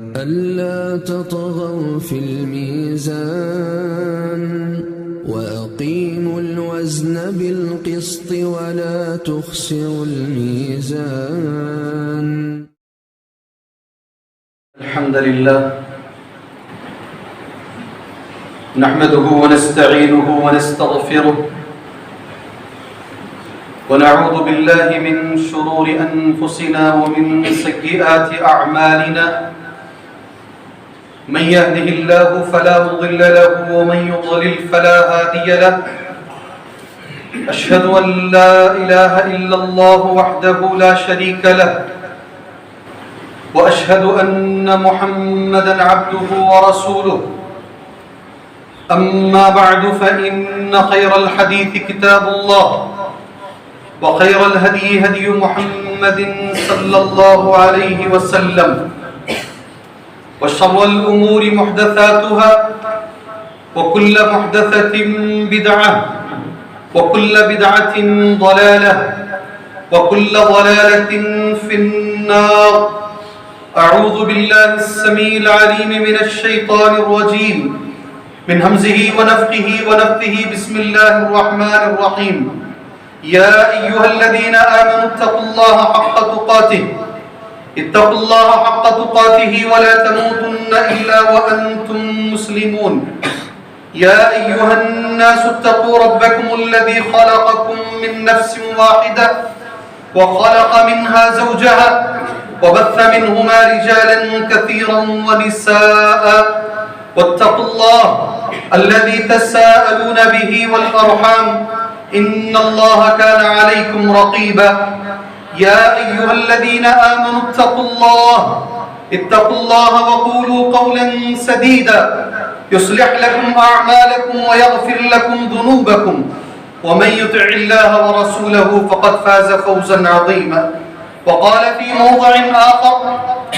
ألا تطغوا في الميزان وأقيموا الوزن بالقسط ولا تخسروا الميزان. الحمد لله نحمده ونستعينه ونستغفره ونعوذ بالله من شرور أنفسنا ومن سيئات أعمالنا من يهده الله فلا مضل له ومن يضلل فلا هادي له أشهد أن لا إله إلا الله وحده لا شريك له وأشهد أن محمدًا عبده ورسوله أما بعد فإن خير الحديث كتاب الله وخير الهدي هدي محمد صلى الله عليه وسلم وشر الأمور محدثاتها وكل محدثة بدعة وكل بدعة ضلالة وكل ضلالة في النار. أعوذ بالله السميع العليم من الشيطان الرجيم من همزه ونفخه ونفثه. بسم الله الرحمن الرحيم. يا أيها الذين آمنوا اتقوا الله حق تقاته اتقوا الله حق تقاته ولا تموتن إلا وأنتم مسلمون. يا أيها الناس اتقوا ربكم الذي خلقكم من نفس واحدة وخلق منها زوجها وبث منهما رجالا كثيرا ونساء واتقوا الله الذي تساءلون به والأرحام إن الله كان عليكم رقيبا. يا أيها الذين آمنوا اتقوا الله وقولوا قولا سديدا يصلح لكم أعمالكم ويغفر لكم ذنوبكم ومن يطع الله ورسوله فقد فاز فوزا عظيما. وقال في موضع آخر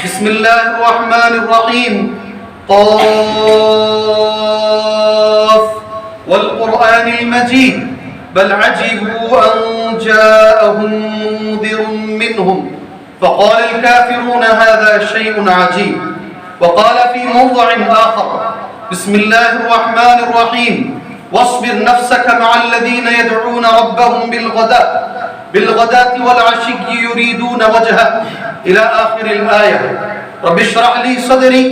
بسم الله الرحمن الرحيم قاف والقرآن المجيد بل عجبوا أن جاءهم منذر منهم فقال الكافرون هذا شيء عجيب. وقال في موضع آخر بسم الله الرحمن الرحيم واصبر نفسك مع الذين يدعون ربهم بالغداة والعشي يريدون وجهه إلى آخر الآية. رب اشرح لي صدري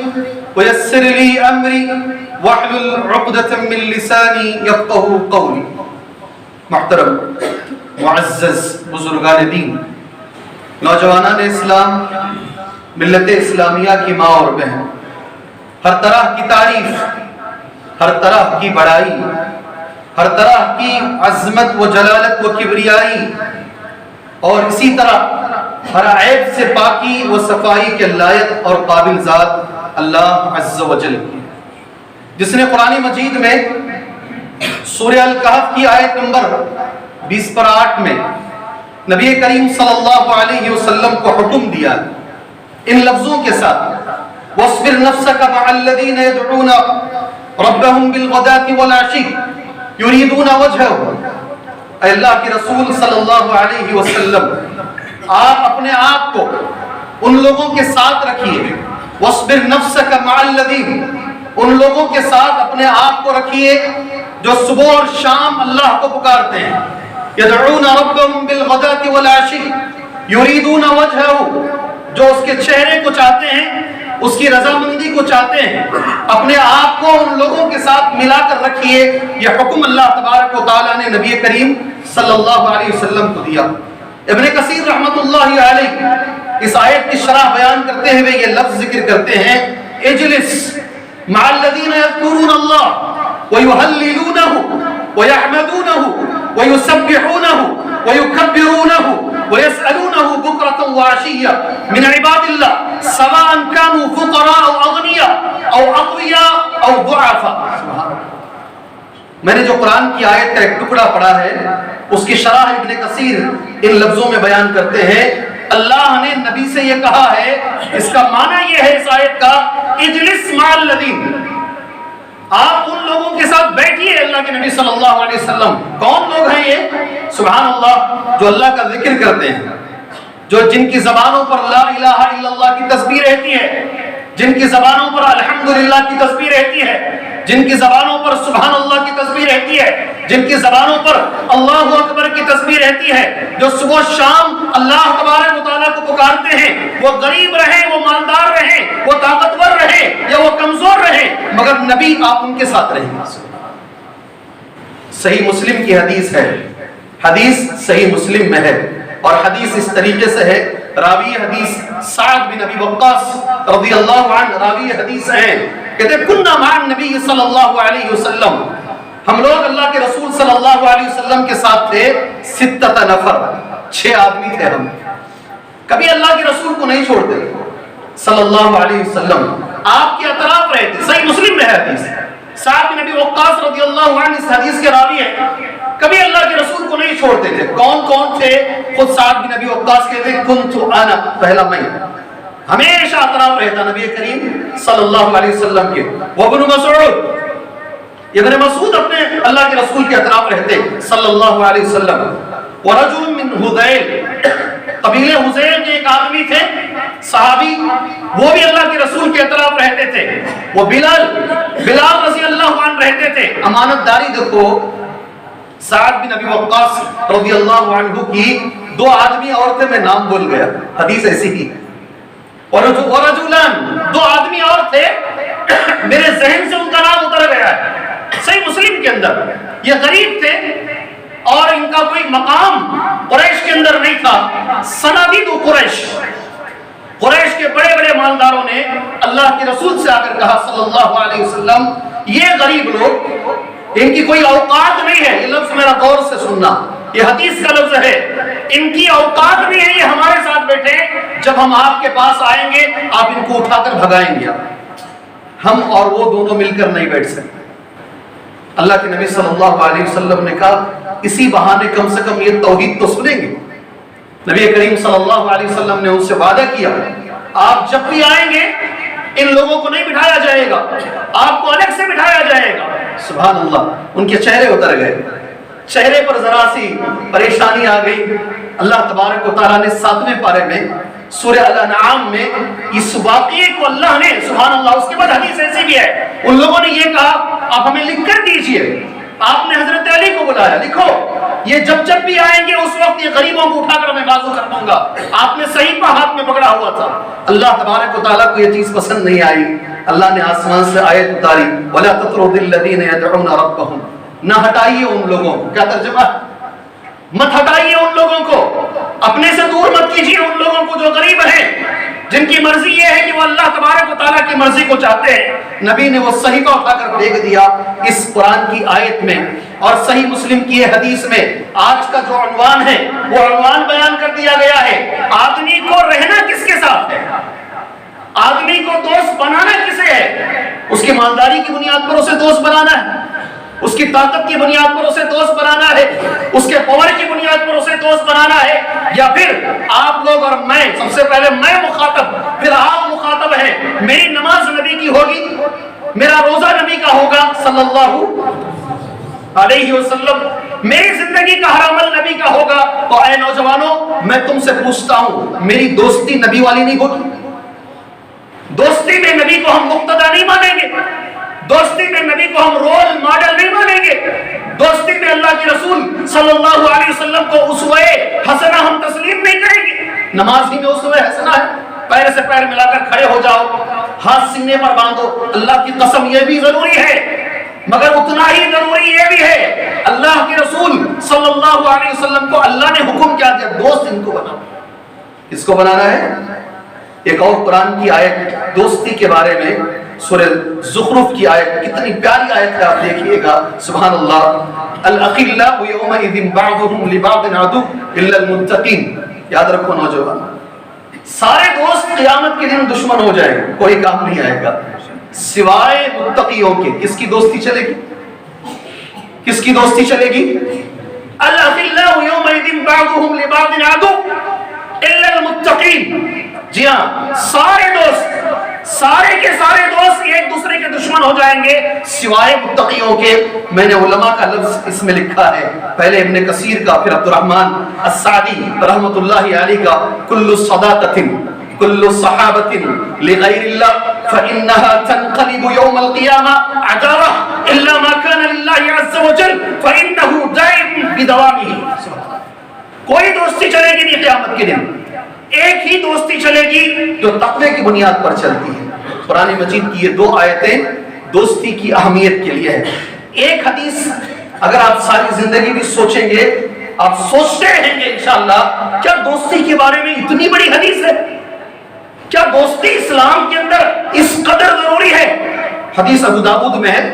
ويسر لي أمري واحلل عقدة من لساني يفقهوا قولي. محترم معزز بزرگان دین، نوجوانان اسلام، ملت اسلامیہ کی ماں اور بہن، ہر طرح کی تعریف، ہر طرح کی بڑائی، ہر طرح کی عظمت و جلالت و کبریائی اور اسی طرح ہر عیب سے پاکی و صفائی کے لائق اور قابل ذات اللہ عز و جل کی، جس نے قرآن مجید میں سورہ الکہف کی آیت نمبر 20/8 میں نبی کریم صلی اللہ علیہ وسلم کو حکم دیا ان لفظوں کے ساتھ وَاصْبِرْ نَفْسَكَ مَعَ الَّذِينَ يَدْعُونَ رَبَّهُمْ بِالْغَدَاةِ وَالْعَشِيِّ يُرِيدُونَ وَجْهَهُ. اے اللہ کے رسول صلی اللہ علیہ وسلم، آپ اپنے آپ کو ان لوگوں کے ساتھ رکھیے. وَاصْبِرْ نَفْسَكَ مَعَ الَّذِينَ، ان لوگوں کے ساتھ اپنے آپ کو رکھیے جو صبح اور شام اللہ کو پکارتے ہیں. یدعون ربهم بالغداة والعشی یریدون وجہہ، جو اس کے چہرے کو چاہتے ہیں، اس کی رضامندی کو چاہتے ہیں. اپنے آپ کو ان لوگوں کے ساتھ ملا کر رکھیے. یہ حکم اللہ تبارک و تعالیٰ نے نبی کریم صلی اللہ علیہ وسلم کو دیا. ابن کثیر رحمۃ اللہ علیہ اس آیت کی شرح بیان کرتے ہوئے یہ لفظ ذکر کرتے ہیں اجلس مع الذین یذکرون اللہ وَيُهَلِّلُونَهُ وَيَحْمَدُونَهُ وَيُسَبِّحُونَهُ وَيُكَبِّرُونَهُ وَيَسْأَلُونَهُ بُكْرَةً وَعَشِيًّا مِنْ عِبَادِ اللَّهِ سَوَاءً كَانُوا فُقَرَاءَ أَوْ أَغْنِيَاءَ أَوْ أَقْوِيَاءَ أَوْ ضُعَفَاءَ. میں نے جو قرآن کی آیت کا ایک ٹکڑا پڑھا ہے اس کی شرح ابن کثیر ان لفظوں میں بیان کرتے ہیں. اللہ نے نبی سے یہ کہا ہے، اس کا معنی یہ ہے اس آیت کا اجلس مع الذین، آپ ان لوگوں کے ساتھ بیٹھیے. اللہ کے نبی صلی اللہ علیہ وسلم کون لوگ ہیں یہ؟ سبحان اللہ، جو اللہ کا ذکر کرتے ہیں، جو جن کی زبانوں پر لا الہ الا اللہ کی تسبیح رہتی ہے، جن کی زبانوں پر الحمدللہ کی تسبیح رہتی ہے، جن کی زبانوں پر سبحان اللہ کی تسبیح رہتی ہے، جن کی زبانوں پر اللہ اکبر کی تسبیح رہتی ہے، جو صبح و شام اللہ تبارک و تعالیٰ کو پکارتے ہیں، وہ غریب رہیں، وہ مالدار رہیں، وہ طاقتور رہیں یا وہ کمزور رہیں، مگر نبی آپ ان کے ساتھ رہیں گے۔ صحیح مسلم کی حدیث ہے، حدیث صحیح مسلم میں ہے، اور حدیث اس طریقے سے ہے، راوی حدیث سعد بن ابی وقاص رضی اللہ عنہ راوی حدیث ہیں، کہتے ہیں کننا مع النبی صلی اللہ علیہ وسلم، ہم لوگ اللہ کے رسول صلی اللہ علیہ وسلم کے ساتھ تھے، ستۃ نفر، 6 آدمی تھے ہم، کبھی اللہ کے رسول کو نہیں چھوڑتے صلی اللہ علیہ وسلم، آپ کے اطراف رہتے، صحیح مسلم میں ہے حدیث، سعد بن ابی وقاص رضی اللہ عنہ اس حدیث کے راوی ہیں، کبھی اللہ کے رسول کو نہیں چھوڑتے تھے۔ کون کون تھے؟ خود سعد بن ابی وقاص کہتے ہیں کنت انا، پہلا میں، ہمیشہ اطراف رہتا نبی کریم صلی اللہ علیہ وسلم کے، وابن مسعود، ابن مسعود اپنے اللہ کے رسول کے اطراف رہتے صلی اللہ علیہ وسلم، ورجل من حذیل، قبیلے حذیل کے ایک آدمی تھے صحابی، وہ بھی اللہ کے رسول کے اطراف رہتے تھے، وہ بلال رضی اللہ عنہ رہتے تھے۔ امانت داری دیکھو، سعد بن ابی وقاص رضی اللہ عنہ کی 2 آدمی اور تھے، میں نام بھول گیا، حدیث ایسی ہی، ورجلان، 2 آدمی اور تھے، میرے ذہن سے ان کا نام اتر گیا ہے، صحیح مسلم کے اندر، یہ غریب تھے اور ان کا کوئی مقام قریش کے اندر نہیں تھا، صنادید قریش کے بڑے بڑے مالداروں نے اللہ کے رسول سے آ کر کہا صلی اللہ علیہ وسلم، یہ غریب لوگ، ان کی کوئی اوقات نہیں ہے، یہ لفظ میرا غور سے سننا، یہ حدیث کا لفظ ہے، ان کی اوقات نہیں ہے یہ ہمارے ساتھ بیٹھے، جب ہم آپ کے پاس آئیں گے آپ ان کو اٹھا کر بھگائیں گے، ہم اور وہ دونوں مل کر نہیں بیٹھ سکتے۔ اللہ کے نبی صلی اللہ علیہ وسلم نے کہا اسی بہانے کم سے کم یہ توحید تو سنیں گے۔ نبی کریم صلی اللہ علیہ وسلم نے ان سے وعدہ کیا، آپ جب بھی آئیں گے ان لوگوں کو نہیں بٹھایا جائے گا، آپ کو الگ سے بٹھایا جائے گا۔ سبحان اللہ، ان کے چہرے اتر گئے، چہرے پر ذرا سی پریشانی آ گئی۔ اللہ تبارک و تعالیٰ نے 7ویں پارے میں سورہ الانعام میں اس واقعے کو اللہ نے، سبحان اللہ، اس کے بعد حدیث ایسی بھی ہے، ان لوگوں نے یہ کہا آپ ہمیں لکھ کر دیجئے، آپ نے حضرت علی کو بلایا، لکھو یہ جب بھی آئیں گے اس وقت یہ غریبوں کو اٹھا کر میں بازو کر دوں گا۔ آپ نے صحیفہ ہاتھ میں پکڑا ہوا تھا۔ اللہ تبارک و تعالیٰ کو یہ چیز پسند نہیں آئی، اللہ نے آسمان سے آیت اتاری، وَلَا تَطْرُدِ الَّذِينَ يَدْعُونَ رَبَّهُمْ، نہ ہٹائیے ان لوگوں کو، کیا ترجمہ؟ مت ہٹائیے ان لوگوں کو، اپنے سے دور مت کیجیے ان لوگوں کو جو غریب ہیں، جن کی مرضی یہ ہے کہ وہ اللہ تبارک و تعالیٰ کی مرضی کو چاہتے ہیں۔ نبی نے وہ صحیفہ اٹھا کر پھینک دیا اس قرآن کی آیت میں، اور صحیح مسلم کی یہ حدیث میں آج کا جو عنوان ہے وہ عنوان بیان کر دیا گیا ہے، آدمی کو رہنا کس کے ساتھ ہے، آدمی کو دوست بنانا کسے ہے؟ اس کی مالداری کی بنیاد پر اسے دوست بنانا ہے، اس کی طاقت کی بنیاد پر اسے دوست بنانا ہے، اس کے پاور کی بنیاد پر اسے دوست بنانا ہے، یا پھر آپ لوگ اور میں، سب سے پہلے میں مخاطب پھر آپ مخاطب ہیں، میری نماز نبی کی ہوگی، میرا روزہ نبی کا ہوگا صلی اللہ علیہ وسلم، میری زندگی کا ہر عمل نبی کا ہوگا۔ تو اے نوجوانوں، میں تم سے پوچھتا ہوں، میری دوستی نبی والی نہیں ہوگی؟ دوستی میں نبی کو ہم مقتدی نہیں مانیں گے، دوستی میں نبی کو ہم رول ماڈل نہیں مانیں گے، دوستی میں اللہ کے رسول صلی اللہ علیہ وسلم کو اسوہ حسنہ ہم تسلیم نہیں کریں گے۔ نماز ہی میں اسوہ حسنہ ہے، پیر سے پیر ملا کر کھڑے ہو جاؤ، ہاتھ سینے پر باندھو، اللہ کی قسم یہ بھی ضروری ہے، مگر اتنا ہی ضروری یہ بھی ہے اللہ کے رسول صلی اللہ علیہ وسلم کو اللہ نے حکم کیا دیا، دوست ان کو بناؤ۔ کس کو بنانا ہے؟ ایک اور قرآن کی آیت دوستی کے بارے میں، سورہ زخرف کی آیت، کتنی پیاری آیت ہے، آپ دیکھیے گا، سبحان اللہ، الاخلاء یومئذ بعضهم لبعض عدو الا المتقین۔ یاد رکھو نوجوان، سارے دوست قیامت کے دن دشمن ہو جائیں گے، کوئی کام نہیں آئے گا سوائے متقیوں کے۔ کس کی دوستی چلے گی؟ کس کی دوستی چلے گی؟ الاخلاء یومئذ بعضهم لبعض عدو الا المتقین۔ جی ہاں، سارے دوست، سارے کے سارے دوست ایک دوسرے کے دشمن ہو جائیں گے سوائے متقیوں کے۔ میں نے علماء کا لفظ اس میں لکھا ہے، پہلے ابن کثیر کا، پھر عبد الرحمن السعدی رحمۃ اللہ علیہ کا، کل صداقت كل صحابة لغير الله فإنها تنقلب يوم القيامة عجارة إلا ما كان لله عز وجل فإنه دائم بدوامه. کوئی دوستی چلے گی نہیں قیامت کے دن، ایک ہی دوستی چلے گی جو تقوی کی بنیاد پر چلتی ہے. قرآن مجید کی یہ دو آیتیں دوستی کی اہمیت کے لیے ہے. ایک حدیث اگر آپ ساری زندگی بھی سوچیں گے، آپ سوچتے رہیں گے انشاءاللہ کیا دوستی کے بارے میں اتنی بڑی حدیث ہے، کیا دوستی اسلام کے اندر اس قدر ضروری ہے. حدیث ابو داؤد میں ہے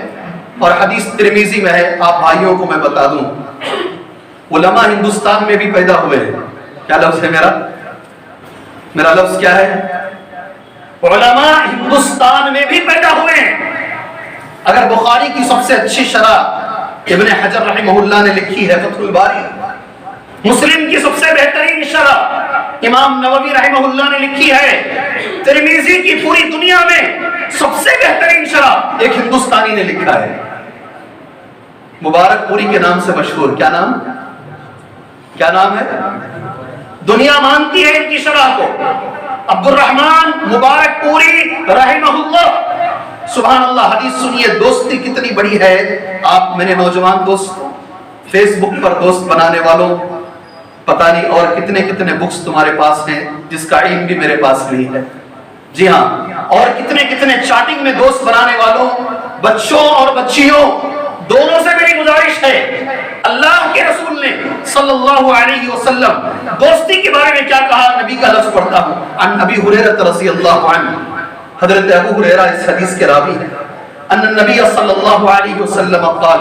اور حدیث ترمذی میں ہے. آپ بھائیوں کو میں بتا دوں، علماء ہندوستان میں بھی پیدا ہوئے ہیں. کیا لفظ ہے میرا لفظ کیا ہے؟ علماء ہندوستان میں بھی پیدا ہوئے ہیں. اگر بخاری کی سب سے اچھی شرح ابن حجر رحمہ اللہ نے لکھی ہے فتح الباری، مسلم کی سب سے بہترین شرح امام نووی رحمہ اللہ نے لکھی ہے، ترمذی کی پوری دنیا میں سب سے بہترین شرح ایک ہندوستانی نے لکھا ہے، مبارک پوری کے نام سے مشہور. کیا نام ہے؟ دنیا مانتی ہے ان کی شرح کو، عبد الرحمن مبارک پوری رحمہ اللہ. سبحان اللہ. حدیث سنیے، دوستی کتنی بڑی ہے. آپ میرے نوجوان دوستوں، فیس بک پر دوست بنانے والوں، پتہ نہیں اور کتنے بکس تمہارے پاس ہیں جس کا علم بھی میرے پاس نہیں ہے. جی ہاں، اور کتنے چاٹنگ میں دوست بنانے والوں، بچوں اور بچیوں دونوں سے میری گزارش ہے، اللہ کے رسول نے صلی اللہ علیہ وسلم دوستی کے بارے میں کیا کہا. نبی کا لفظ پڑھتا ہوں. عن ابی ہریرہ رضی اللہ عنہ، حضرت ابو ہریرہ اس حدیث کے راوی ہیں، ان النبی صلی اللہ علیہ وسلم قال،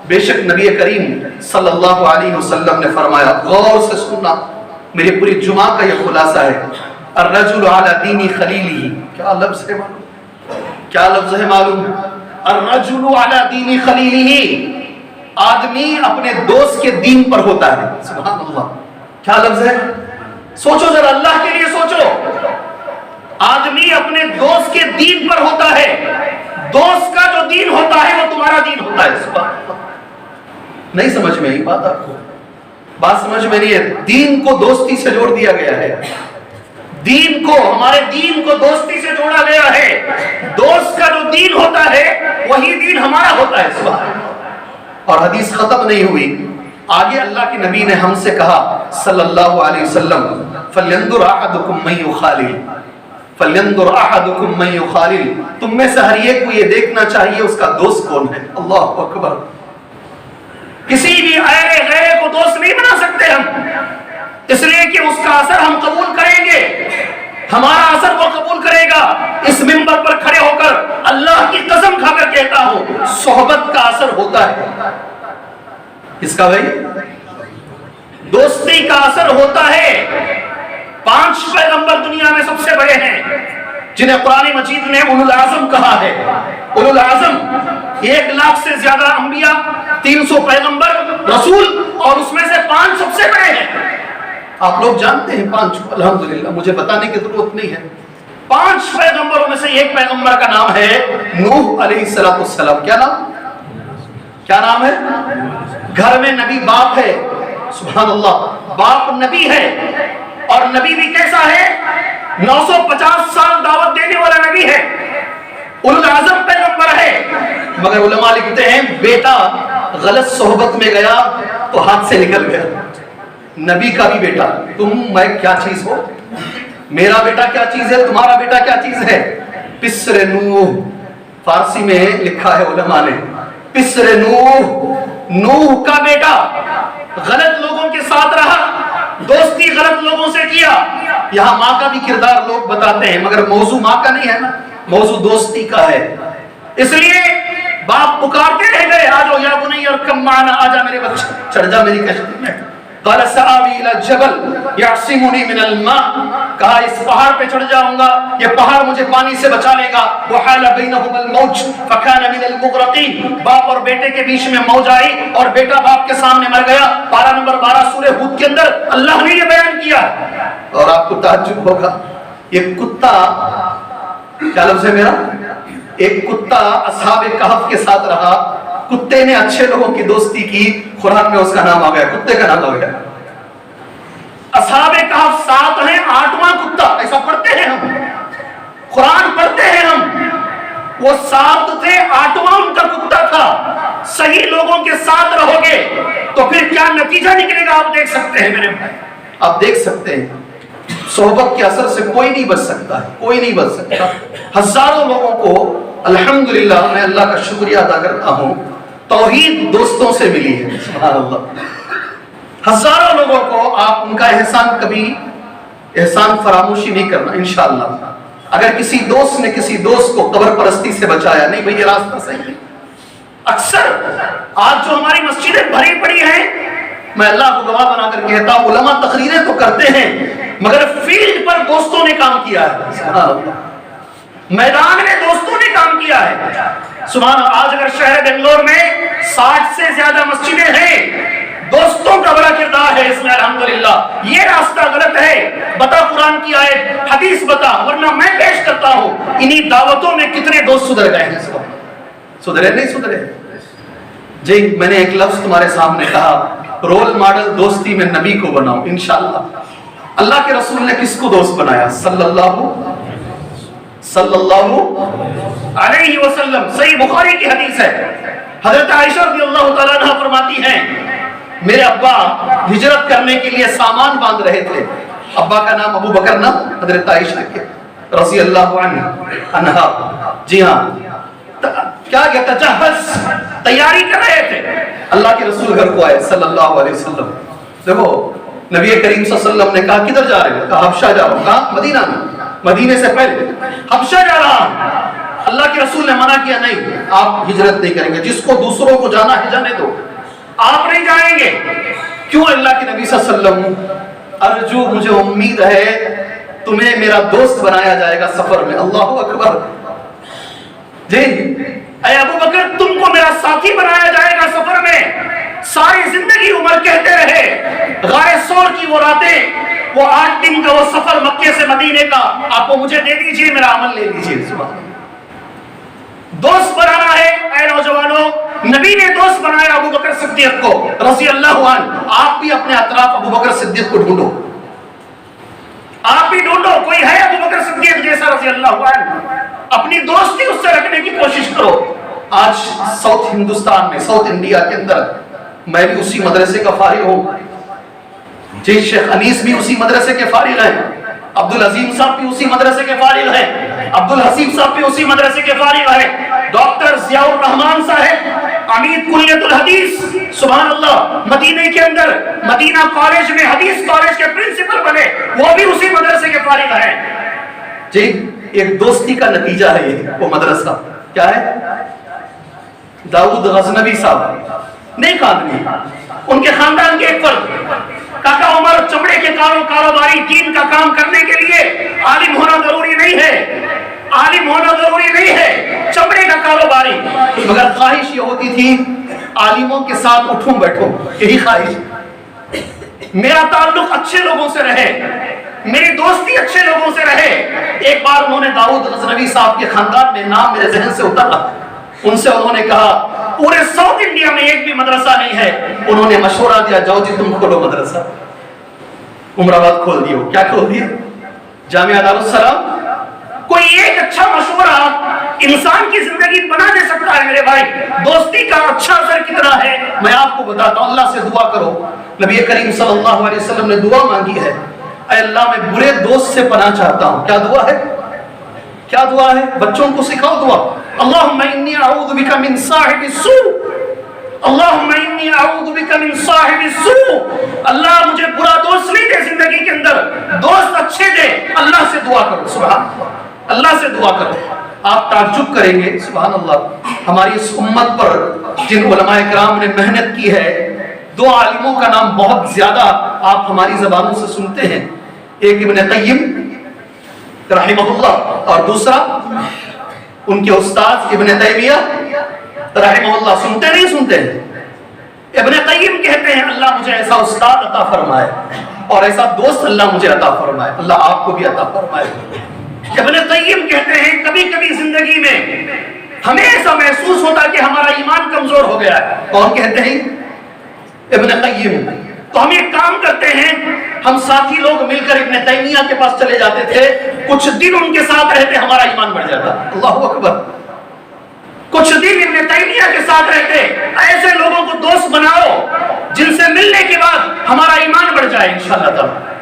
بے شک نبی کریم صلی اللہ علیہ وسلم نے فرمایا، غور سے سننا، میری پوری جمعہ کا یہ خلاصہ ہے. الرجل علی دین خلیلہ. کیا لفظ ہے معلوم؟ الرجل علی دین خلیلہ. آدمی اپنے دوست کے دین پر ہوتا ہے. سبحان اللہ. کیا لفظ ہے؟ سوچو ذرا، اللہ کے لیے سوچو. آدمی اپنے دوست کے دین پر ہوتا ہے. دوست کا جو دین ہوتا ہے وہ تمہارا دین ہوتا ہے. سبحان اللہ. نہیں سمجھ میں آئی بات؟ آپ کو بات سمجھ میں نہیں ہے. دین کو دوستی سے جوڑ دیا گیا ہے. ہمارے دین کو دوستی سے جوڑا گیا ہے. دوست کا جو دین ہوتا ہے وہی دین ہمارا ہوتا ہے. سبحان اللہ. اور حدیث ختم نہیں ہوئی، آگے اللہ کے نبی نے ہم سے کہا صلی اللہ علیہ وسلم، فَلْيَنْظُرْ أَحَدُكُمْ مَنْ يُخَالِلْ. تم میں سے ہر ایک کو یہ دیکھنا چاہیے اس کا دوست کون ہے. اللہ اکبر. کسی بھی غیر کو دوست نہیں بنا سکتے ہم، اس لیے کہ اس کا اثر ہم قبول کریں گے، ہمارا اثر وہ قبول کرے گا. اس منبر پر کھڑے ہو کر اللہ کی قسم کھا کر کہتا ہوں، صحبت کا اثر ہوتا ہے. اس کا بھائی دوستی کا اثر ہوتا ہے. 5 پیغمبر دنیا میں سب سے بڑے ہیں جنہیں قرآن مجید نے اولو العزم کہا ہے. اولو العزم 1 لاکھ سے زیادہ انبیاء، 300 پیغمبر رسول، اور اس میں سے 5 سب سے بڑے ہیں. آپ لوگ جانتے ہیں 5 کو، الحمدللہ مجھے بتانے کی ضرورت نہیں ہے. 5 پیغمبروں میں سے ایک پیغمبر کا نام ہے نوح علیہ السلام. کیا نام ہے؟ گھر میں نبی باپ ہے. سبحان اللہ. باپ نبی ہے، اور نبی بھی کیسا ہے؟ 950 سال دعوت دینے والا نبی ہے. اولو العزم پیغمبر ہے. مگر علماء لکھتے ہیں بیٹا غلط صحبت میں گیا تو ہاتھ سے نکل گیا. نبی کا بھی بیٹا، تم میں کیا چیز ہو؟ میرا بیٹا کیا چیز ہے؟ تمہارا بیٹا کیا چیز ہے؟ پسر نوح. فارسی میں لکھا ہے علماء نے، پسر نوح کا بیٹا غلط لوگوں کے ساتھ رہا، دوستی غلط لوگوں سے کیا. یہاں ماں کا بھی کردار لوگ بتاتے ہیں، مگر موضوع ماں کا نہیں ہے نا، موضوع دوستی کا ہے. اس لیے باپ پکارتے رہ گئے، آجو یا بنی ارکب معنا، آجا میرے بچے، چڑھ جا میری کشتی میں. قال سآوی الی الجبل یعصمنی من الماء. کہا اس پہاڑ پہ چڑھ جاؤں گا، یہ پہاڑ مجھے پانی سے بچا لے گا. وحال بینہما الموج فکان من المغرقین. باپ اور بیٹے کے بیچ میں موج آئی اور بیٹا باپ کے سامنے مر گیا. پارہ نمبر 12 سورہ ہود کے اندر اللہ نے یہ بیان کیا. اور آپ کو تعجب ہوگا، یہ کتا، کیا لفظ ہے میرا؟ ایک کتا اصحاب کہف کے ساتھ رہا، کتے نے اچھے لوگوں کی دوستی کی، قرآن میں اس کا نام آ گیا، کتے کا نام آ گیا. اصحاب کہف 7 ہیں، 8واں کتا، ایسا پڑھتے ہیں ہم، قرآن پڑھتے ہیں ہم، وہ 7 تھے، 8واں ان کا کتا تھا۔ صحیح لوگوں کے ساتھ رہو گے تو پھر کیا نتیجہ نکلے گا آپ دیکھ سکتے ہیں میرے بھائی، آپ دیکھ سکتے ہیں صحبت کے اثر سے کوئی نہیں بچ سکتا ہے، کوئی نہیں بچ سکتا۔ ہزاروں لوگوں کو الحمدللہ میں اللہ کا شکریہ ادا کرتا ہوں توحید دوستوں سے ملی ہے، سبحان اللہ۔ ہزاروں لوگوں کو آپ ان کا احسان کبھی احسان فراموشی نہیں کرنا انشاءاللہ۔ اگر کسی دوست نے کسی دوست کو قبر پرستی سے بچایا، نہیں بھئی یہ راستہ صحیح نہیں۔ اکثر آج جو ہماری مسجدیں بھری پڑی ہیں، میں اللہ کو گواہ بنا کر کہتا ہوں علماء تقریریں تو کرتے ہیں مگر فیلڈ پر دوستوں نے کام کیا ہے، سبحان اللہ، میدان میں دوستوں نے کام کیا ہے، سبحان اللہ۔ آج اگر شہر بنگلور میں 60 سے زیادہ مسجدیں ہیں، دوستوں کا بڑا کردار ہے اس میں الحمدللہ۔ یہ راستہ غلط ہے، بتا قرآن کی آیت، حدیث بتا، ورنہ میں پیش کرتا ہوں انہی دعوتوں میں کتنے دوست سدھر گئے ہیں، سدھرے نہیں سدھرے؟ جی میں نے ایک لفظ تمہارے سامنے کہا، رول ماڈل دوستی میں نبی کو بناؤ انشاءاللہ۔ اللہ کے رسول نے کس کو دوست بنایا؟ صلی اللہ علیہ وسلم۔ صحیح بخاری کی حدیث ہے، حضرت عائشہ رضی اللہ تعالیٰ عنہ فرماتی ہیں میرے ابا ہجرت کرنے کے لیے سامان باندھ رہے تھے، ابا کا نام ابو بکر نہ حضرت عائشہ کے رضی اللہ عنہا، جی ہاں، کیا کہتا تجہز، تیاری کر رہے تھے، اللہ کے رسول گھر کو آئے صلی اللہ علیہ وسلم۔ دیکھو نبی کریم صلی اللہ علیہ وسلم نے کہا کدھر جا رہے ہیں؟ کہا حبشہ جا رہا ہوں۔ کہا مدینہ میں، مدینے سے پہلے حبشہ جا رہا ہوں۔ اللہ کے رسول نے منع کیا نہیں آپ ہجرت نہیں کریں گے، جس کو دوسروں کو جانا ہے جانے دو، آپ نہیں جائیں گے۔ کیوں؟ اللہ کے نبی صلی اللہ علیہ وسلم ارجو، مجھے امید ہے تمہیں میرا دوست بنایا جائے گا سفر میں۔ اللہ اکبر، جی اے ابو بکر تم کو میرا ساتھی بنایا جائے گا سفر میں۔ ساری زندگی عمر کہتے رہے، غار سور کی وہ راتیں، وہ 8 دن کا وہ سفر مکے سے مدینے کا، آپ کو مجھے دے دیجئے، میرا عمل لے لیجئے۔ دوست بنانا ہے اے نوجوانوں، نبی نے دوست بنایا ابو بکر صدیق کو رضی اللہ عنہ۔ آپ بھی اپنے اطراف ابو بکر صدیق کو ڈھونڈو، آپ بھی ڈھونڈو، کوئی ہے ابو بکر صدیق جیسا رضی اللہ عنہ، اپنی دوستی اس سے رکھنے کی کوشش کرو۔ آج ساؤتھ ہندوستان میں، ساؤتھ انڈیا کے اندر، میں بھی اسی مدرسے کا فارغ ہوں، جی شیخ انیس بھی اسی مدرسے کے فارغ ہیں، عبدالعظیم صاحب بھی اسی مدرسے کے فارغ ہیں، عبدالحسیب صاحب بھی اسی مدرسے کے فارغ ہیں، ڈاکٹر ضیاء الرحمان صاحب عمید کلیت الحدیث، سبحان اللہ، مدینے کے اندر مدینہ کالج میں حدیث کالج کے پرنسپل بنے، وہ بھی اسی مدرسے کے فارغ ہیں۔ جی ایک دوستی کا نتیجہ ہے یہ، وہ مدرسہ کیا ہے؟ داؤد غزنوی صاحب نیک آدمی، ان کے خاندان کے ایک فرد، کاکا عمر چمڑے کے کاروباری، دین کا کام کرنے کے لیے عالم ہونا ضروری نہیں ہے، عالم ہونا ضروری نہیں ہے، چمڑے کا کاروباری، مگر خواہش یہ ہوتی تھی عالموں کے ساتھ اٹھوں بیٹھوں، یہی خواہش، میرا تعلق اچھے لوگوں سے رہے، میری دوستی اچھے لوگوں سے رہے۔ ایک بار انہوں نے داؤد غزنوی صاحب کے خاندان میں نام میرے ذہن سے اترا، ان سے انہوں نے کہا پورے ساؤتھ انڈیا میں ایک بھی مدرسہ نہیں ہے، انہوں نے مشورہ دیا جاؤ جی تم کھولو مدرسہ، عمر آباد کھول دیو۔ کیا کھول دیا؟ جامعہ دارالسلام۔ کوئی ایک اچھا مشورہ انسان کی زندگی بنا دے سکتا ہے میرے بھائی۔ دوستی کا اچھا اثر کتنا ہے میں آپ کو بتاتا ہوں، اللہ سے دعا کرو۔ نبی کریم صلی اللہ علیہ وسلم نے دعا مانگی ہے، اے اللہ میں برے دوست سے پناہ چاہتا ہوں۔ کیا دعا ہے؟ کیا دعا ہے؟ بچوں کو سکھاؤ دعا، اللہم انی اعوذ بک من صاحب السوء، اللہم انی اعوذ بک من صاحب السوء، اللہ مجھے برا دوست نہیں دے زندگی کے اندر، دوست اچھے دے۔ اللہ سے دعا کرو، سبحان اللہ، اللہ سے دعا کرو۔ آپ تعجب کریں گے سبحان اللہ، ہماری اس امت پر جن علماء کرام نے محنت کی ہے، 2 عالموں کا نام بہت زیادہ آپ ہماری زبانوں سے سنتے ہیں، ایک ابن قیم رحمہ اللہ اور دوسرا ان کے استاد ابن تیمیہ رحمہ اللہ۔ سنتے نہیں سنتے؟ ابن قیم کہتے ہیں اللہ مجھے ایسا استاد عطا فرمائے اور ایسا دوست اللہ مجھے عطا فرمائے، اللہ آپ کو بھی عطا فرمائے۔ ابن قیم کہتے ہیں کبھی کبھی زندگی میں ہمیں ایسا محسوس ہوتا کہ ہمارا ایمان کمزور ہو گیا ہے۔ کون کہتے ہیں؟ ابن قیم۔ تو ہم ایک کام کرتے ہیں، ہم ساتھی لوگ مل کر ابن تیمیہ کے پاس چلے جاتے تھے، کچھ دن ان کے ساتھ رہتے ہمارا ایمان بڑھ جاتا. اللہ اکبر. کچھ دن ابن تیمیہ کے ساتھ رہتے. ایسے لوگوں کو دوست بناؤ جن سے ملنے کے بعد ہمارا ایمان بڑھ جائے انشاءاللہ تعالی،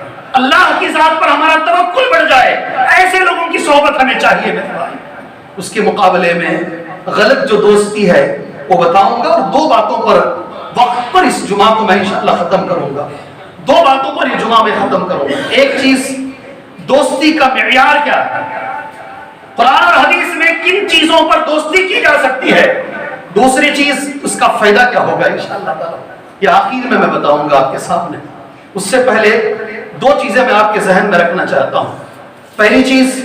اللہ کی ذات پر ہمارا توکل بڑھ جائے. ایسے لوگوں کی صحبت ہمیں چاہیے میرے بھائی. اس کے مقابلے میں غلط جو دوستی ہے وہ بتاؤں گا، اور دو باتوں پر وقت پر اس جمعہ کو میں انشاءاللہ ختم کروں گا. دو باتوں پر یہ جمعہ میں ختم کروں گا. ایک چیز، دوستی کا معیار کیا ہے، قرآن اور حدیث میں کن چیزوں پر دوستی کی جا سکتی ہے. دوسری چیز، اس کا فائدہ کیا ہوگا انشاءاللہ تعالی. یہ آخر میں بتاؤں گا آپ کے سامنے. اس سے پہلے دو چیزیں میں آپ کے ذہن میں رکھنا چاہتا ہوں. پہلی چیز،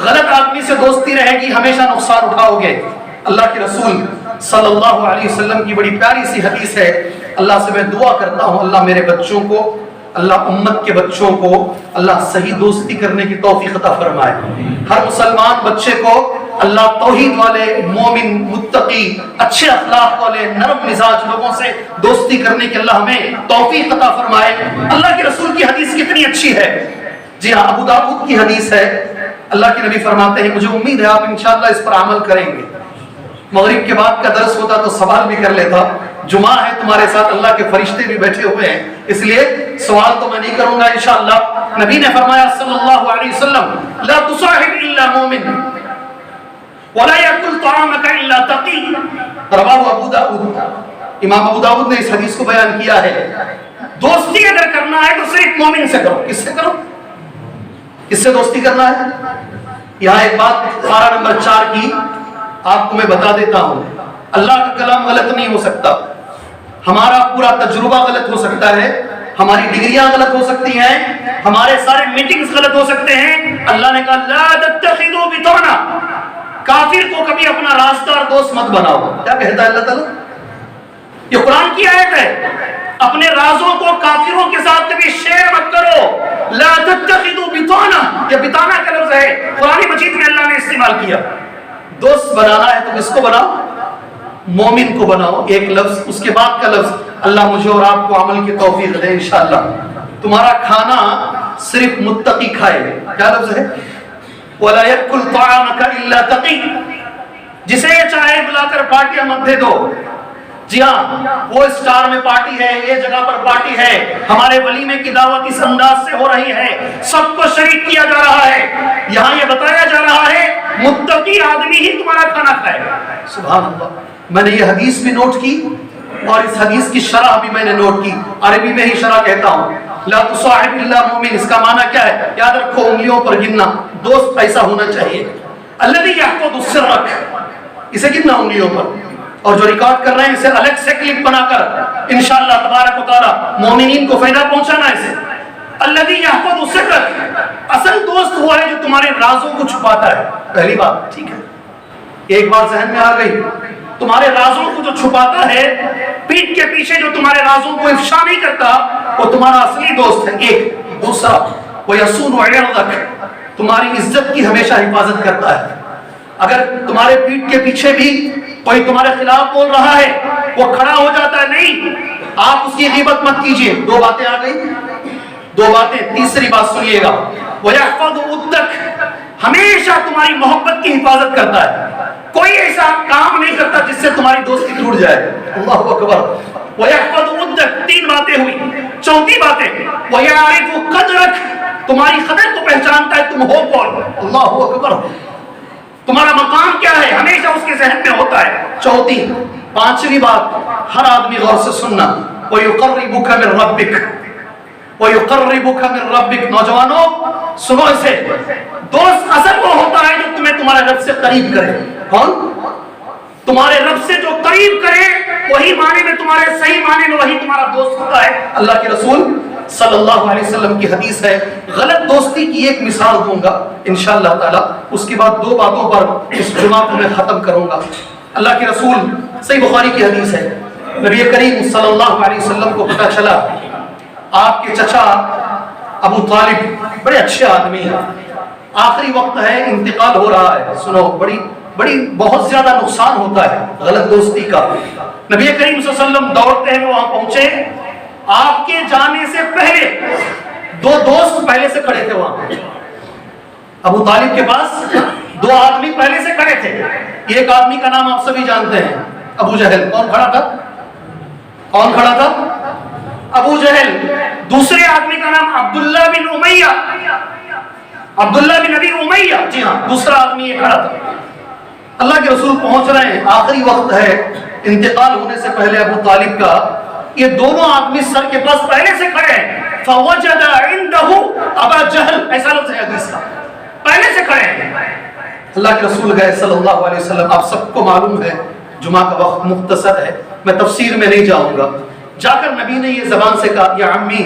غلط آدمی سے دوستی رہے گی ہمیشہ نقصان اٹھاؤ گے. اللہ کے رسول صلی اللہ علیہ وسلم کی بڑی پیاری سی حدیث ہے. اللہ سے میں دعا کرتا ہوں اللہ میرے بچوں کو، اللہ امت کے بچوں کو اللہ صحیح دوستی کرنے کی توفیق عطا فرمائے. ہر مسلمان بچے کو اللہ توحید والے، مومن، متقی، اچھے اخلاق والے، نرم مزاج لوگوں سے دوستی کرنے کی اللہ ہمیں توفیق عطا فرمائے. اللہ کے رسول کی حدیث کتنی اچھی ہے. جی ہاں، ابو داؤد کی حدیث ہے. اللہ کے نبی فرماتے ہیں مجھے امید ہے آپ انشاءاللہ اس پر عمل کریں گے. مغرب کے بعد کا درس ہوتا تو سوال بھی کر لیتا. جمعہ ہے، تمہارے ساتھ اللہ کے فرشتے بھی بیٹھے ہوئے ہیں، اس لیے سوال تو میں نہیں کروں گا انشاءاللہ. نبی نے فرمایا صلی اللہ علیہ وسلم لا تصاحب الا مومن ولا یاکل طعامک الا تقی. رواه ابو داؤد. امام ابو داؤد نے اس حدیث کو بیان کیا ہے. دوستی اگر کرنا ہے تو صرف مومن سے کرو. کس سے کرو؟ کس سے دوستی کرنا ہے؟ یہاں ایک بات پارہ نمبر 4 کی آپ کو میں بتا دیتا ہوں. اللہ کا کلام غلط نہیں ہو سکتا، ہمارا پورا تجربہ غلط ہو سکتا ہے، ہماری ڈگریاں غلط ہو سکتی ہیں، ہمارے سارے میٹنگز غلط ہو سکتے ہیں. اللہ نے کہا لا تتخذوا بطانا، کافر کو کبھی اپنا رازدار دوست مت بناؤ. کیا کہتا ہے اللہ تعالیٰ؟ یہ قرآن کی آیت ہے. اپنے رازوں کو کافروں کے ساتھ کبھی شیئر مت کرو. لا تتخذوا بطانا، یہ بطانا کا لفظ ہے قرآن مجید میں اللہ نے استعمال کیا. دوست بنانا ہے تو کس کو بناؤ؟ مومن کو بناؤ. ایک لفظ، اس کے بعد کا لفظ اللہ مجھے اور آپ کو عمل کی توفیق دے انشاءاللہ. تمہارا کھانا صرف متقی کھائے. کیا لفظ ہے؟ وَلَا يَأْكُلْ طَعَامَكَ إِلَّا تَقِي. جسے چاہے بلا کر پارٹیاں مت دے دو. جی ہاں، وہ اسٹار میں پارٹی ہے، یہ جگہ پر پارٹی ہے، ہمارے ولیمے کی دعوت اس انداز سے ہو رہی ہے، سب کو شریک کیا جا رہا ہے. یہاں یہ بتایا جا رہا ہے متقی آدمی ہی تمہارا کھانا کھائے گا. سبحان اللہ. میں نے یہ حدیث بھی نوٹ کی اور اس حدیث کی شرح بھی میں نے نوٹ کی. عربی میں ہی شرح کہتا ہوں. لا تصاحب الا مومن، اس کا معنی کیا ہے؟ یاد رکھو، انگلیوں پر گننا. دوست ایسا ہونا چاہیے الذی یحفظ سرک، اسے گننا انگلیوں پر. اور جو ریکارڈ کر رہے ہیں اسے الگ سے کلپ بنا کر انشاءاللہ تبارک و تعالی مومنین کو فائدہ پہنچانا. اسے الذی یحفظ سرک، اصل دوست ہوا ہے جو تمہارے رازوں کو چھپاتا ہے. پہلی بات، ٹھیک ہے، ایک بات ذہن میں آ گئی. تمہارے رازوں کو جو چھپاتا ہے، پیٹھ کے پیچھے جو تمہارے رازوں کو افشا نہیں کرتا، وہ تمہارا اصلی دوست ہے. ایک. دوسرا، وَيَصُونُ عِرْضَكَ، تمہاری عزت کی ہمیشہ حفاظت کرتا ہے. اگر تمہارے پیٹھ کے پیچھے بھی کوئی تمہارے خلاف بول رہا ہے، وہ کھڑا ہو جاتا ہے، نہیں، آپ اس کی غیبت مت کیجئے. دو باتیں آ گئی، دو باتیں. تیسری بات سنیے گا، وَيَحْفَظُ عُدَّكَ، ہمیشہ تمہاری محبت کی حفاظت کرتا ہے. کوئی ایسا کام نہیں کرتا جس سے تمہاری دوستی ٹوٹ جائے. اللہ اکبر. وَيَحْفَظُ عُدَّكَ، 3 باتیں ہوئی. چوتھی باتیں، وَيَعْرِفُ قَدْرَكَ، تمہاری قدر کو پہچانتا ہے تم ہو کون. اللہ اکبر. تمہارا مقام کیا ہے ہمیشہ اس کے ذہن میں ہوتا ہے. چوتھی. پانچویں بات، ہر آدمی غور سے سننا، وَيُقَرِّبُكَ مِن رَبِّكَ، وَيُقَرِّبُكَ مِن رَبِّكَ. نوجوانوں سنو اسے. دوست اصل وہ ہوتا ہے جو تمہیں تمہارے رب سے قریب کرے. کون؟ تمہارے رب سے جو قریب کرے، وہی معنی میں تمہارے صحیح معنی میں وہی تمہارا دوست ہوتا ہے. اللہ کے رسول صلی اللہ علیہ وسلم کی حدیث ہے. غلط دوستی کی ایک مثال دوں گا انشاءاللہ تعالی. اس کے بعد 2 باتوں پر اس جمعہ کو میں ختم کروں گا. اللہ کے رسول، صحیح بخاری کی حدیث ہے، نبی کریم صلی اللہ علیہ وسلم کو پتہ چلا آپ کے چچا ابو طالب بڑے اچھے آدمی ہیں، آخری وقت ہے، انتقال ہو رہا ہے. سنو، بڑی بہت زیادہ نقصان ہوتا ہے غلط دوستی کا. نبی کریم صلی اللہ علیہ وسلم دوڑتے ہیں وہاں پہنچے. آپ کے جانے سے پہلے دو دوست پہلے سے کھڑے تھے وہاں. ابو طالب کے پاس دو آدمی پہلے سے کھڑے تھے. ایک آدمی کا نام آپ سبھی جانتے ہیں, ابو جہل. کون کھڑا تھا؟ کون کھڑا تھا؟ ابو جہل. دوسرے آدمی کا نام عبداللہ بن امیہ, عبداللہ بن ابی امیہ. جی ہاں, دوسرا آدمی یہ کھڑا تھا. اللہ کے رسول پہنچ رہے ہیں, آخری وقت ہے انتقال ہونے سے پہلے ابو طالب کا. یہ دونوں آدمی سر کے پاس پہلے سے کھڑے ہیں. فوجد عنده ابا جہل, ایسا لفظ ہے حدیث کا, پہلے سے کھڑے ہیں. اللہ کے رسول گئے صلی اللہ علیہ وسلم. آپ سب کو معلوم ہے جمعہ کا وقت مختصر ہے, میں تفسیر میں نہیں جاؤں گا. جا کر نبی نے یہ زبان سے کہا, یا عمی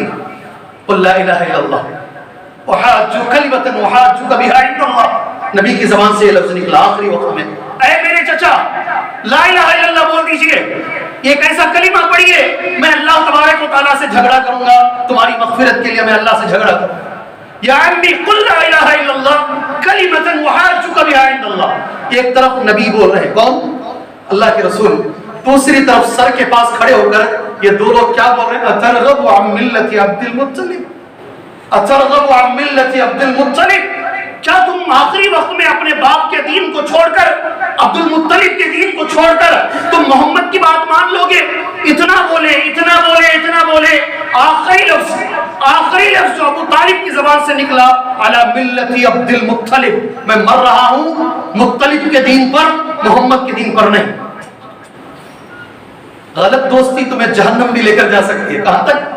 قل لا الہ الا اللہ وحاجو کلمۃ وحاجوک بها عند اللہ. نبی کی زبان سے یہ لفظ نکلا آخری وقت میں, اے میرے چچا لا الہ الا اللہ بول دیجئے, ایک ایسا کلمہ پڑھیے, میں اللہ تبارک و تعالیٰ سے جھگڑا کروں گا, تمہاری مغفرت کے لیے میں اللہ سے جھگڑا کروں گا. یا عمی قل لا الہ الا اللہ کلمۃ وحاجوک بها عند اللہ. ایک طرف نبی بول رہے ہیں, کون؟ اللہ کے رسول. دوسری طرف سر کے پاس کھڑے ہو کر یہ دو لوگ کیا بول رہے ہیں؟ اترغب عن ملت عبد المطلب, اترغب عن ملت عبد المطلب. کیا تم آخری وقت میں اپنے باپ کے دین کو چھوڑ کر, عبد المطلب کے دین کو چھوڑ کر تم محمد کی بات مان لو گے؟ اتنا بولے, اتنا بولے, اتنا بولے. آخری لفظ جو ابو طالب کی زبان سے نکلا, علی ملت عبد المطلب, میں مر رہا ہوں مطلب کے دین پر, محمد کے دین پر نہیں. غلط دوستی تمہیں جہنم بھی لے کر جا سکتی ہے. کہاں تک؟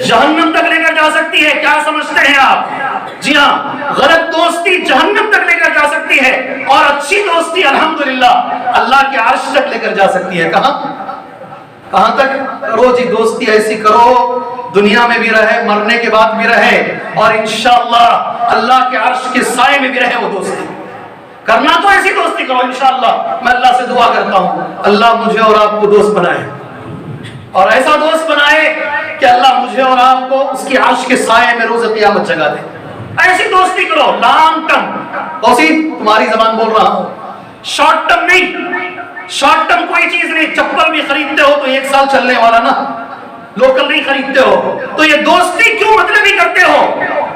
جہنم تک لے کر جا سکتی ہے. کیا سمجھتے ہیں آپ؟ جی ہاں, غلط دوستی جہنم تک لے کر جا سکتی ہے, اور اچھی دوستی الحمدللہ اللہ کے عرش تک لے کر جا سکتی ہے. کہاں تک؟ کرو جی دوستی ایسی کرو, دنیا میں بھی رہے, مرنے کے بعد بھی رہے, اور انشاءاللہ اللہ کے عرش کے سائے میں بھی رہے وہ دوستی. کرنا تو ایسی دوستی کرو انشاءاللہ. میں اللہ سے دعا کرتا ہوں اللہ مجھے اور آپ کو دوست بنائے, اور ایسا دوست بنائے کہ اللہ مجھے اور آپ کو اس کی عرش کے سائے میں روز قیامت جگہ دے. ایسی دوستی کرو لانگ ٹرم. دوستی تمہاری زبان بول رہا ہوں, شارٹ ٹرم نہیں. شارٹ ٹرم کوئی چیز نہیں. چپل بھی خریدتے ہو تو ایک سال چلنے والا نا, لوکل نہیں خریدتے ہو. تو یہ دوستی کیوں مطلب ہی کرتے ہو؟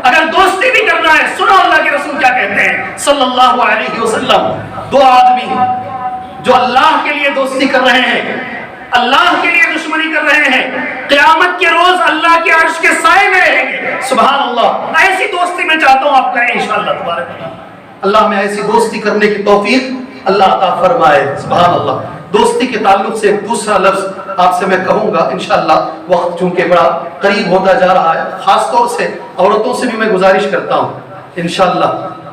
اگر دوستی بھی کرنا ہے, سنو اللہ کے رسول کیا کہتے ہیں صلی اللہ علیہ وسلم. دو آدمی جو اللہ کے لیے دوستی کر رہے ہیں, اللہ کے لیے دشمنی کر رہے ہیں, قیامت کے روز اللہ کے عرش کے سائے میں رہیں گے. سبحان اللہ. ایسی دوستی میں چاہتا ہوں آپ کریں انشاءاللہ تبارک اللہ. اللہ میں ایسی دوستی کرنے کی توفیق اللہ عطا فرمائے. سبحان اللہ. دوستی کے تعلق سے ایک دوسرا لفظ آپ سے میں کہوں گا انشاءاللہ, وقت چونکہ بڑا قریب ہوتا جا رہا ہے. خاص طور سے عورتوں سے بھی میں گزارش کرتا ہوں انشاءاللہ,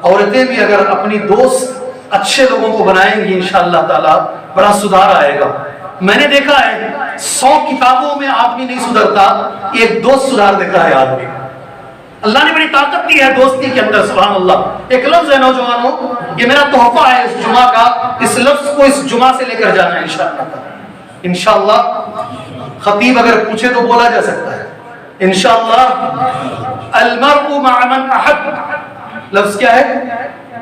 عورتیں بھی اگر اپنی دوست اچھے لوگوں کو بنائیں گی انشاءاللہ تعالی بڑا سدھار آئے گا. میں نے دیکھا ہے 100 کتابوں میں آدمی نہیں سدھرتا, ایک دوست سدھار دیتا ہے آدمی. اللہ نے بڑی طاقت دی ہے دوستی کے اندر. سبحان اللہ. ایک لفظ ہے نوجوانوں, یہ میرا تحفہ ہے اس جمعہ کا, اس لفظ کو اس جمعہ سے لے کر جانا ہے انشاءاللہ. انشاءاللہ خطیب اگر پوچھے تو بولا جا سکتا ہے انشاءاللہ. المرء مع من احب, لفظ کیا ہے؟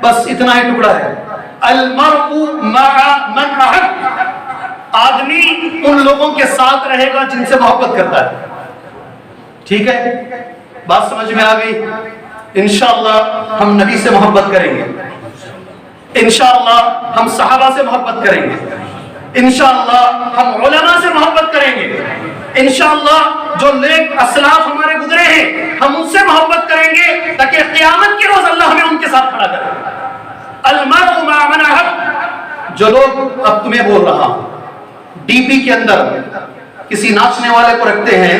بس اتنا ہی ٹکڑا ہے. المرء مع من احب, آدمی ان لوگوں کے ساتھ رہے گا جن سے محبت کرتا ہے. ٹھیک ہے, بات سمجھ میں آ گئی. انشاءاللہ ہم نبی سے محبت کریں گے, انشاءاللہ ہم صحابہ سے محبت کریں گے, انشاءاللہ ہم علماء سے محبت کریں گے, انشاءاللہ جو نیک اسلاف ہمارے گزرے ہیں ہم ان سے محبت کریں گے تاکہ قیامت کے روز اللہ ہمیں ان کے ساتھ کھڑا کرے. المرء مع من احب. جو لوگ, اب تمہیں بول رہا ہوں, ڈی پی کے اندر کسی ناچنے والے کو رکھتے ہیں,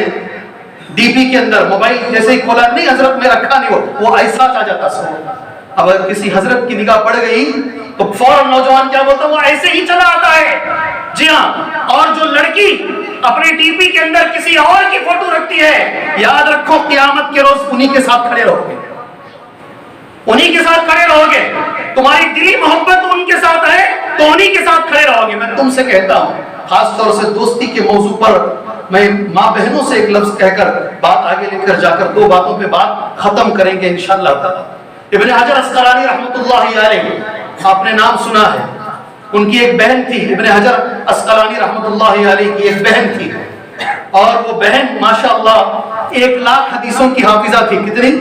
ڈی پی کے اندر موبائل جیسے ہی کھولا, نہیں حضرت میں رکھا نہیں, وہ ایسا آ جاتا سو. اگر کسی حضرت کی نگاہ پڑ گئی تو فوراً نوجوان کیا بولتا, وہ ایسے ہی چلا آتا ہے. جی ہاں, اور جو لڑکی اپنے ٹی پی کے اندر کسی اور کی فوٹو رکھتی ہے, یاد رکھو قیامت کے روز انہی کے ساتھ کھڑے رہو گے, انہی کے ساتھ کھڑے رہو گے. تمہاری دلی محبت ان کے ساتھ ہے تو انہی کے ساتھ کھڑے رہو گے. میں تم سے کہتا ہوں, خاص طور سے دوستی کے موضوع پر میں ماں بہنوں سے ایک لفظ کہہ کر بات آگے لے کر جا کر 2 باتوں پہ بات ختم کریں گے انشاءاللہ تعالی. ابن حجر اسقلانی رحمۃ اللہ علیہ, آپ نے نام سنا ہے, ان کی ایک بہن تھی. ابن حجر اسقلانی رحمۃ اللہ علیہ کی ایک بہن تھی, اور وہ بہن ماشاءاللہ 1,00,000 حدیثوں کی حافظہ تھی. کتنی؟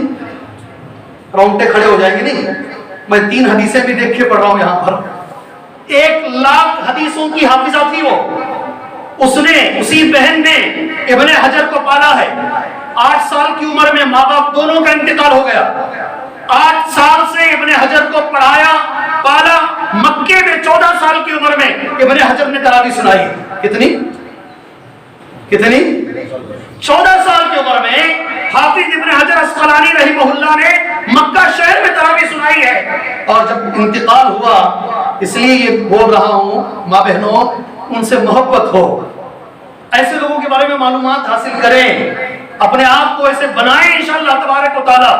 رونگٹے کھڑے ہو جائیں گے نہیں. میں 3 حدیثیں بھی دیکھ کے پڑھ رہا ہوں یہاں پر. 1,00,000 حدیثوں کی حافظہ تھی وہ. اسی بہن نے ابن حجر کو پالا ہے. 8 سال کی عمر میں ماں باپ دونوں کا انتقال ہو گیا. 8 سال سے ابن حجر کو پڑھایا پالا. مکے میں 14 سال کی عمر میں ابن حجر نے تراویح سنائی. کتنی 14 سال کی عمر میں حافظ ابن حجر اسقلانی رحمہ اللہ نے مکہ شہر میں تراویح سنائی ہے. اور جب انتقال ہوا، اس لیے یہ بول رہا ہوں ماں بہنوں، ان سے محبت ہو، ایسے لوگوں کے بارے میں معلومات حاصل کریں، اپنے آپ کو ایسے بنائیں انشاءاللہ تبارک و تعالی.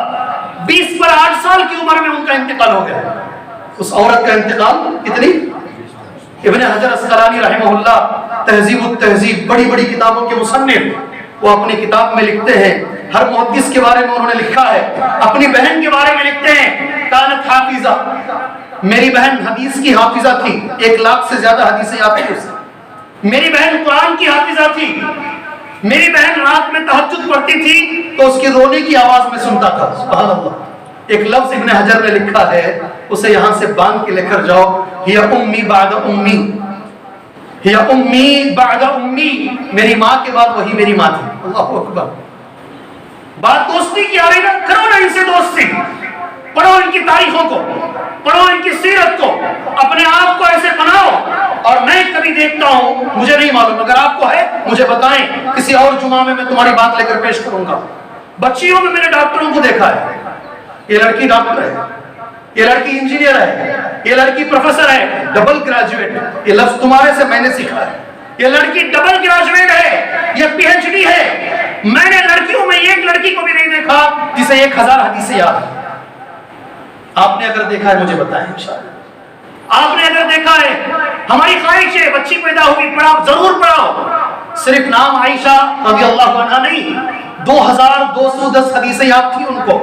20 پر 8 سال کی عمر میں ان کا انتقال ہو گیا. اس عورت کا انتقال کتنی؟ ابن حجر اسقلانی رحمہ اللہ تہذیب التہذیب، بڑی بڑی کتابوں کے مصنف، وہ اپنی کتاب میں لکھتے ہیں، ہر محدث کے بارے میں انہوں نے لکھا ہے. اپنی بہن کے بارے میں لکھتے ہیں کانت حافظہ، میری بہن حدیث کی حافظہ تھی. 1,00,000 سے زیادہ حدیثیں یاد تھی اسے. میری بہن قرآن کی حافظہ تھی. میری بہن رات میں تہجد پڑھتی تھی تو اس کی رونے کی آواز میں سنتا تھا. سبحان اللہ. ایک لفظ ابن حجر نے لکھا ہے، اسے یہاں سے باندھ کے لے کر جاؤ، ہی امی بعد امی، ہی امی بعد امی، میری ماں کے بعد وہی میری ماں تھی. اللہ اکبر. بات دوستی کی آ رہی نا، کرو نا ان سے دوستی. پڑھو ان کی تاریخوں کو، پڑھو ان کی سیرت کو، اپنے آپ کو ایسے بناؤ. اور میں کبھی دیکھتا ہوں، مجھے نہیں معلوم، اگر آپ کو ہے مجھے بتائیں، کسی اور جمعہ میں تمہاری بات لے کر پیش کروں گا. بچیوں میں میں نے ڈاکٹروں کو دیکھا ہے، یہ لڑکی ڈاکٹر ہے، یہ لڑکی انجینئر ہے، یہ لڑکی پروفیسر ہے، ڈبل گریجویٹ. یہ لفظ تمہارے سے میں نے سیکھا ہے. یہ لڑکی ڈبل گریجویٹ ہے، یہ پی ایچ ڈی ہے. میں نے لڑکیوں میں ایک لڑکی کو بھی نہیں دیکھا جسے 1,000 حدیثیں یاد ہیں. آپ نے اگر دیکھا ہے مجھے بتائیں انشاءاللہ. آپ نے اگر دیکھا ہے، ہماری خواہش ہے بچی پیدا ہوئی پڑھاؤ، ضرور پڑھاؤ. صرف نام عائشہ رضی اللہ عنہا نہیں، 2,210 حدیثیں یاد تھی ان کو.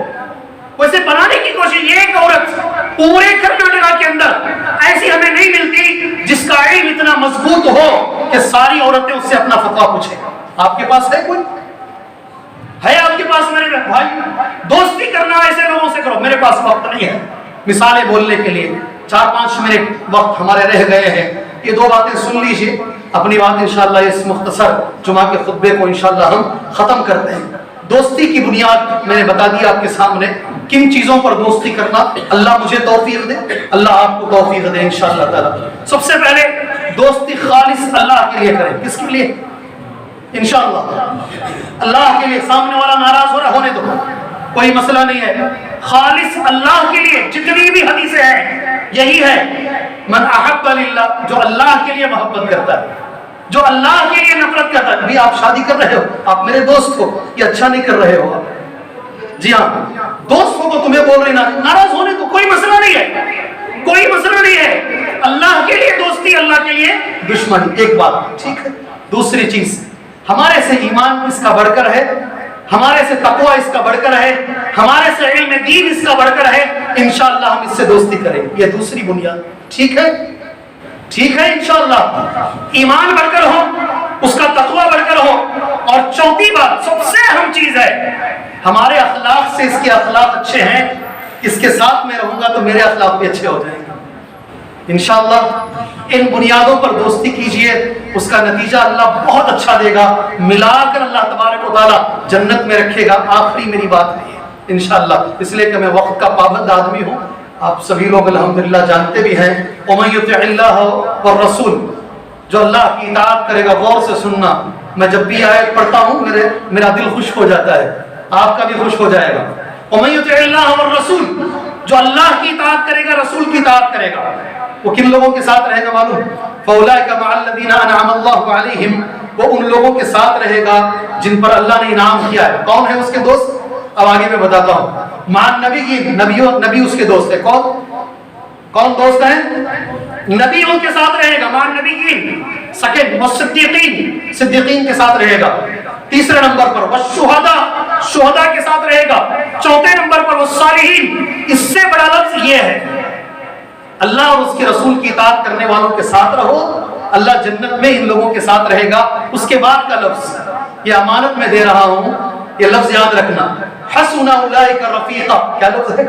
ویسے بنانے کی کوشش. ایک عورت پورے کرناٹکا کے اندر ایسی ہمیں نہیں ملتی جس کا علم اتنا مضبوط ہو کہ ساری عورتیں اس سے اپنا فتویٰ پوچھیں. آپ کے پاس ہے کوئی؟ ہے آپ کے پاس؟ میرے بھائی دوستی کرنا ایسے لوگوں سے کرو. میرے پاس وقت نہیں ہے مثالیں بولنے کے لیے، 4-5 منٹ وقت ہمارے رہ گئے ہیں. یہ 2 باتیں سن لیجئے. اپنی بات انشاءاللہ اس مختصر جمعہ کے خطبے کو انشاءاللہ ہم ختم کرتے ہیں. دوستی کی بنیاد میں نے بتا دی آپ کے سامنے، کن چیزوں پر دوستی کرنا. اللہ مجھے توفیق دے، اللہ آپ کو توفیق دے انشاءاللہ تعالی. سب سے پہلے دوستی خالص اللہ کے لیے کریں. کس کے لیے؟ انشاءاللہ اللہ کے لیے. سامنے والا ناراض ہو رہا ہونے دو، کوئی مسئلہ نہیں ہے. خالص اللہ کے لیے. جتنی بھی حدیثیں ہیں یہی ہے، من احب للہ، جو اللہ کے لیے محبت کرتا ہے، جو اللہ کے لیے نفرت کرتا ہے. ابھی آپ شادی کر رہے ہو، آپ میرے دوست ہو، یہ اچھا نہیں کر رہے ہو. جی ہاں، دوست ہو تو تمہیں بول رہے ناراض ہونے کو کوئی مسئلہ نہیں ہے، کوئی مسئلہ نہیں ہے. اللہ کے لیے دوستی، اللہ کے لیے دشمنی. ایک بات ٹھیک ہے. دوسری چیز، ہمارے سے ایمان اس کا بڑھ کر ہے، ہمارے سے تقوی اس کا بڑھ کر ہے، ہمارے سے علم دین اس کا بڑھ کر ہے. انشاءاللہ ہم اس سے دوستی کریں. یہ دوسری بنیاد. ٹھیک ہے، ٹھیک ہے. انشاءاللہ ایمان بڑھ کر ہو، اس کا تقوی بڑھ کر ہو. اور چوتھی بات، سب سے اہم چیز ہے، ہمارے اخلاق سے اس کے اخلاق اچھے ہیں. اس کے ساتھ میں رہوں گا تو میرے اخلاق بھی اچھے ہو جائیں گے انشاءاللہ. ان بنیادوں پر دوستی کیجئے، اس کا نتیجہ اللہ بہت اچھا دے گا. ملا کر اللہ تبارک و تعالی جنت میں رکھے گا. آخری میری بات ہے انشاءاللہ، اس لیے کہ میں وقت کا پابند آدمی ہوں. آپ سبھی لوگ الحمدللہ جانتے بھی ہیں، وَمَن يُطِعِ اللَّهَ وَالرَّسُولَ، جو اللہ کی اطاعت کرے گا. غور سے سننا، میں جب بھی آیت پڑھتا ہوں میرا دل خوش ہو جاتا ہے، آپ کا بھی خوش ہو جائے گا. وَمَن يُطِعِ اللَّهَ وَالرَّسُولَ، جو اللہ کی اطاعت کرے گا، رسول کی اطاعت کرے گا. وہ کن لوگوں کے ساتھ رہے گا معلوم؟ فَأُولَٰئِكَ مَعَ الَّذِينَ أَنْعَمَ اللَّهُ عَلَيْهِمْ، وہ ان لوگوں کے ساتھ رہے گا جن پر اللہ نے انعام کیا ہے. کون ہے اس کے دوست؟ اب آگے میں بتاتا ہوں. مع النبیین، نبی اس کے دوست ہے. کون دوست ہیں؟ نبیوں کے ساتھ رہے گا. مع النبیین. سیکنڈ، والصدیقین، صدیقین کے ساتھ رہے گا. تیسرے نمبر پر والشہداء، شہداء کے ساتھ رہے گا. چوتھے نمبر پر والصالحین. اس سے بڑا لفظ یہ ہے، اللہ اور اس کے رسول کی اطاعت کرنے والوں کے ساتھ رہو، اللہ جنت میں ان لوگوں کے ساتھ رہے گا. اس کے بعد کا لفظ یہ امانت میں دے رہا ہوں. یہ لفظ یاد رکھنا, حسن اولئک رفیقا, کیا لفظ ہے؟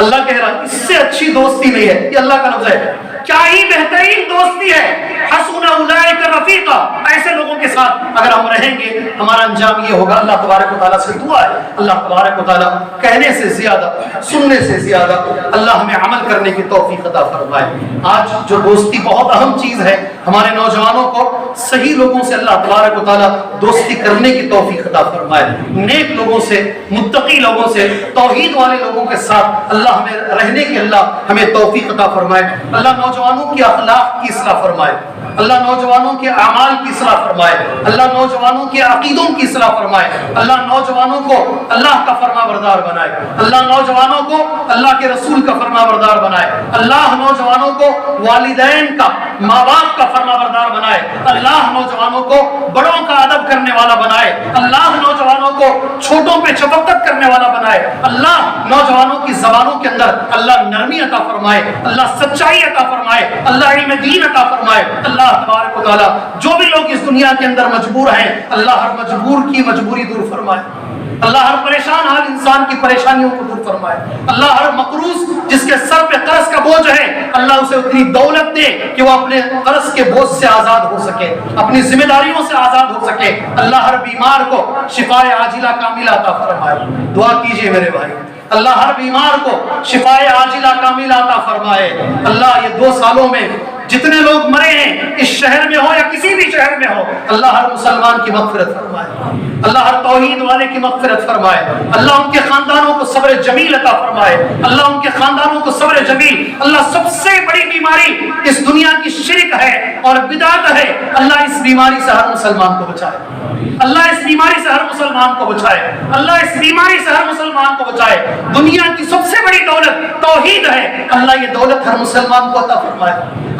اللہ کہہ رہا اس سے اچھی دوستی نہیں ہے, یہ اللہ کا لفظ ہے. کیا ہی بہترین دوستی ہے, حسن اولئک رفیقا, ایسے لوگوں کے ساتھ اگر ہم رہیں گے ہمارا انجام یہ ہوگا. اللہ تبارک و تعالیٰ سے دعا ہے, اللہ تبارک و تعالیٰ کہنے سے زیادہ سننے سے زیادہ اللہ ہمیں عمل کرنے کی توفیق عطا فرمائے. آج جو دوستی بہت اہم چیز ہے, ہمارے نوجوانوں کو صحیح لوگوں سے اللہ تبارک و تعالیٰ دوستی کرنے کی توفیق عطا فرمائے. نیک لوگوں سے, متقی لوگوں سے, توحید والے لوگوں کے ساتھ اللہ ہمیں رہنے کی اللہ ہمیں توفیق عطا فرمائے. اللہ نوجوانوں کی اخلاق کی اصلاح فرمائے, اللہ نوجوانوں کے اعمال کی اصلاح فرمائے, اللہ نوجوانوں کے عقیدوں کی اصلاح فرمائے, اللہ نوجوانوں کو اللہ کا فرما بردار بنائے, اللہ نوجوانوں کو اللہ کے رسول کا فرما بردار بنائے, اللہ نوجوانوں کو والدین کا, ماں باپ کا فرما بردار بنائے, اللہ نوجوانوں کو بڑوں کا ادب کرنے والا بنائے, اللہ نوجوانوں کو چھوٹوں پہ شفقت کرنے والا بنائے, اللہ نوجوانوں کی زبانوں کے اندر اللہ نرمی عطا فرمائے, اللہ سچائی عطا فرمائے, اللہ علم دین عطا فرمائے. اللہ تبارک و تعالیٰ جو بھی لوگ اس دنیا کے اندر مجبور ہیں, اللہ ہر مجبور کی مجبوری دور فرمائے, اللہ ہر پریشان حال انسان کی پریشانیوں کو دور فرمائے, اللہ ہر مقروض جس کے سر پہ قرض کا بوجھ ہے اللہ اسے اتنی دولت دے کہ وہ اپنے قرض کے بوجھ سے آزاد ہو سکے, اپنی ذمہ داریوں سے آزاد ہو سکے. اللہ ہر بیمار کو شفائے عاجلہ کاملہ عطا فرمائے. دعا کیجئے میرے بھائی, اللہ ہر بیمار کو شفائے عاجلہ کاملہ عطا فرمائے. اللہ یہ 2 سالوں میں جتنے لوگ مرے ہیں اس شہر میں ہو یا کسی بھی شہر میں ہو, اللہ ہر مسلمان کی مغفرت فرمائے, اللہ ہر توحید والے کی مغفرت فرمائے, اللہ ان کے خاندانوں کو صبر جمیل عطا فرمائے, اللہ ان کے خاندانوں کو صبر جمیل. اللہ سب سے بڑی بیماری اس دنیا کی شرک ہے اور بدعت ہے, اللہ اس بیماری سے ہر مسلمان کو بچائے, اللہ اس بیماری سے ہر مسلمان کو بچائے, اللہ اس بیماری سے ہر مسلمان کو بچائے. دنیا کی سب سے بڑی دولت توحید ہے, اللہ یہ دولت ہر مسلمان کو عطا فرمائے,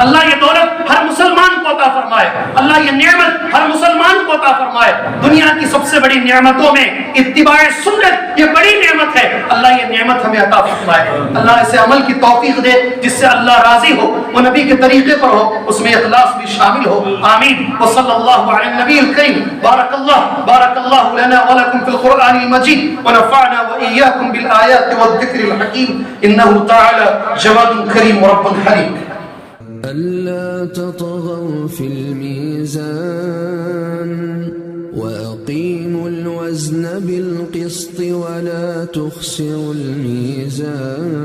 اللہ یہ دولت ہر مسلمان کو عطا فرمائے, اللہ یہ نعمت ہر مسلمان کو عطا فرمائے. دنیا کی سب سے بڑی نعمتوں میں اتباع سنت یہ بڑی نعمت ہے, اللہ یہ نعمت ہمیں عطا فرمائے. اللہ اسے عمل کی توفیق دے جس سے اللہ راضی ہو, وہ نبی کے طریقے پر ہو, اس میں اخلاص بھی شامل ہو. آمین. وصلی اللہ علی النبی الکریم. بارک اللہ لنا ولکم فی القرآن المجید ونفعنا وإیاکم بالآیات والذکر الحکیم انہ تعالی جواد کریم رب حلیم. ألا تطغوا في الميزان وأقيموا الوزن بالقسط ولا تخسروا الميزان